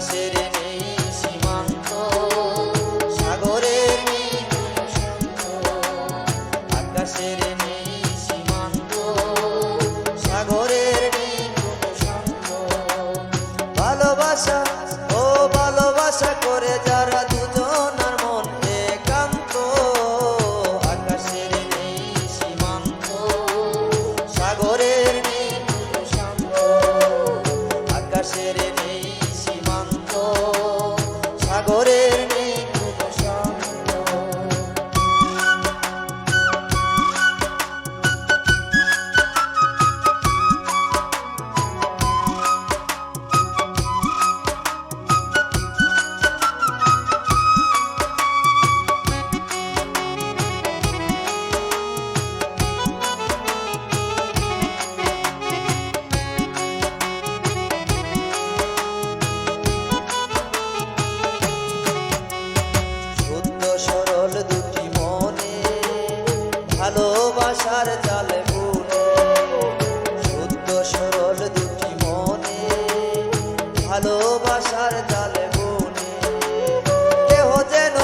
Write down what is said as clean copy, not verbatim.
আকাশের নেই সীমান্ত, সাগরের নেই কোনো শান্ত। আকাশের নেই সীমান্ত, সাগরের নেই কোনো শান্ত। ভালোবাসা ও ভালোবাসা করে যারা দুজনার মন একান্ত। আকাশের নেই সীমান্ত, সাগরের নেই কোনো শান্ত। আকাশের নেই সীমান্ত, সাগরের নেই কোনো শান্ত। শুদ্ধ সরল দুটি মনে ভালোবাসার জালে বুনে। শুদ্ধ সরল দুটি মনে ভালোবাসার জালে বুনে। কেহ যেন